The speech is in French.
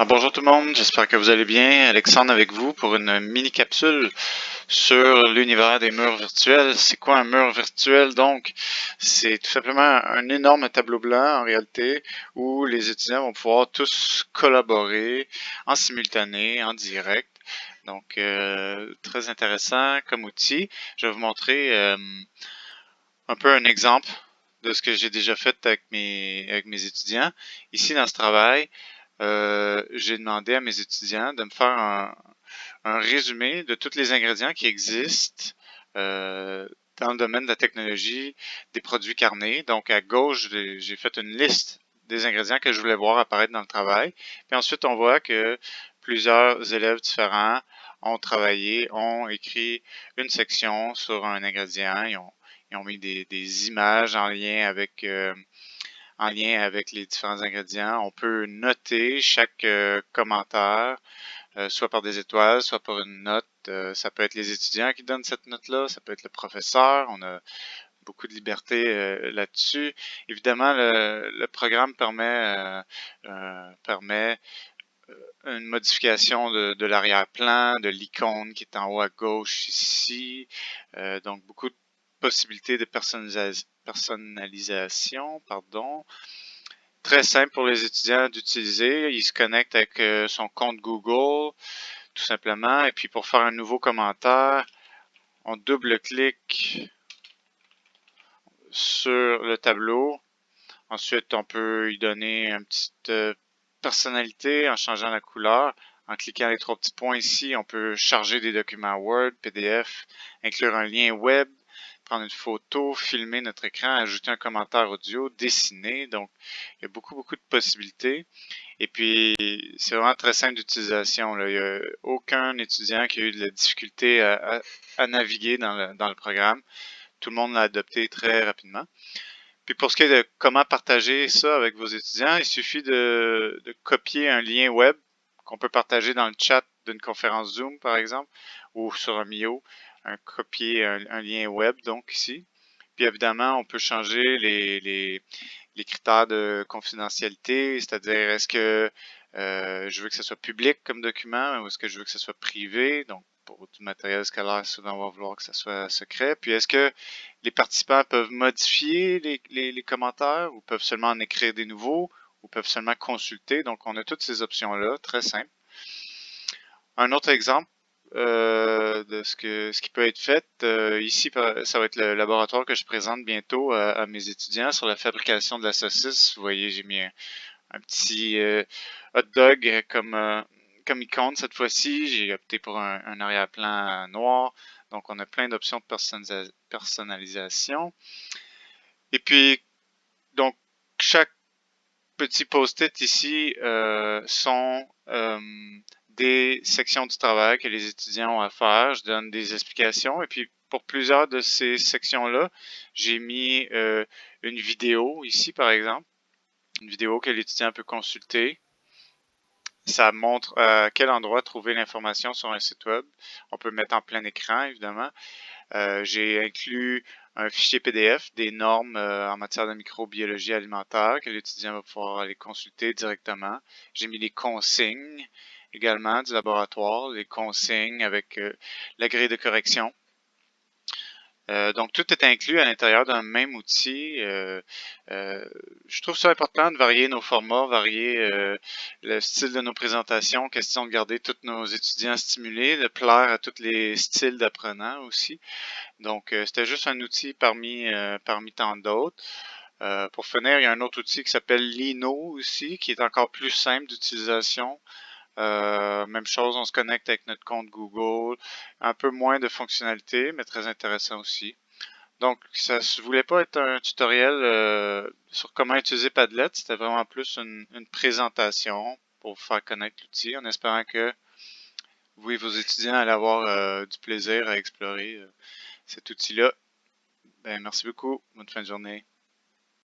Bonjour tout le monde, j'espère que vous allez bien. Alexandre avec vous pour une mini-capsule sur l'univers des murs virtuels. C'est quoi un mur virtuel? Donc, c'est tout simplement un énorme tableau blanc en réalité où les étudiants vont pouvoir tous collaborer en simultané, en direct. Donc, très intéressant comme outil. Je vais vous montrer un peu un exemple de ce que j'ai déjà fait avec mes étudiants. Ici, dans ce travail, j'ai demandé à mes étudiants de me faire un résumé de tous les ingrédients qui existent dans le domaine de la technologie des produits carnés. Donc, à gauche, j'ai fait une liste des ingrédients que je voulais voir apparaître dans le travail. Puis ensuite, on voit que plusieurs élèves différents ont travaillé, ont écrit une section sur un ingrédient. Ils ont mis des images en lien avec les différents ingrédients. On peut noter chaque commentaire, soit par des étoiles, soit par une note. Ça peut être les étudiants qui donnent cette note-là, ça peut être le professeur. On a beaucoup de liberté là-dessus. Évidemment, le programme permet une modification de l'arrière-plan, de l'icône qui est en haut à gauche ici. Donc, beaucoup de possibilités de personnalisation, pardon. Très simple pour les étudiants d'utiliser. Ils se connectent avec son compte Google, tout simplement. Et puis, pour faire un nouveau commentaire, on double-clique sur le tableau. Ensuite, on peut y donner une petite personnalité en changeant la couleur. En cliquant les trois petits points ici, on peut charger des documents Word, PDF, inclure un lien web, prendre une photo, filmer notre écran, ajouter un commentaire audio, dessiner. Donc, il y a beaucoup de possibilités. Et puis, c'est vraiment très simple d'utilisation. Il n'y a aucun étudiant qui a eu de la difficulté à naviguer dans le programme. Tout le monde l'a adopté très rapidement. Puis pour ce qui est de comment partager ça avec vos étudiants, il suffit de copier un lien web qu'on peut partager dans le chat d'une conférence Zoom, par exemple, ou sur un Mio, copier un lien web, donc ici. Puis évidemment, on peut changer les critères de confidentialité, c'est-à-dire est-ce que je veux que ce soit public comme document ou est-ce que je veux que ce soit privé, donc pour du matériel scolaire, souvent on va vouloir que ce soit secret. Puis est-ce que les participants peuvent modifier les commentaires ou peuvent seulement en écrire des nouveaux ou peuvent seulement consulter. Donc on a toutes ces options-là, très simple. Un autre exemple de ce qui peut être fait, ici ça va être le laboratoire que je présente bientôt à mes étudiants sur la fabrication de la saucisse. Vous voyez, j'ai mis un petit hot dog comme icône cette fois-ci. J'ai opté pour un arrière-plan noir. Donc, on a plein d'options de personnalisation. Et puis, donc, chaque petit post-it ici sont des sections du travail que les étudiants ont à faire. Je donne des explications. Et puis, pour plusieurs de ces sections-là, j'ai mis une vidéo ici, par exemple. Une vidéo que l'étudiant peut consulter. Ça montre à quel endroit trouver l'information sur un site web. On peut mettre en plein écran, évidemment. J'ai inclus un fichier PDF des normes en matière de microbiologie alimentaire que l'étudiant va pouvoir aller consulter directement. J'ai mis les consignes également du laboratoire, les consignes avec la grille de correction. Donc, tout est inclus à l'intérieur d'un même outil. Je trouve ça important de varier nos formats, varier le style de nos présentations, question de garder tous nos étudiants stimulés, de plaire à tous les styles d'apprenants aussi. Donc, c'était juste un outil parmi tant d'autres. Pour finir, il y a un autre outil qui s'appelle Lino aussi, qui est encore plus simple d'utilisation. Même chose, on se connecte avec notre compte Google. Un peu moins de fonctionnalités, mais très intéressant aussi. Donc, ça ne voulait pas être un tutoriel sur comment utiliser Padlet. C'était vraiment plus une présentation pour vous faire connaître l'outil, en espérant que vous et vos étudiants allez avoir du plaisir à explorer cet outil-là. Ben, merci beaucoup. Bonne fin de journée.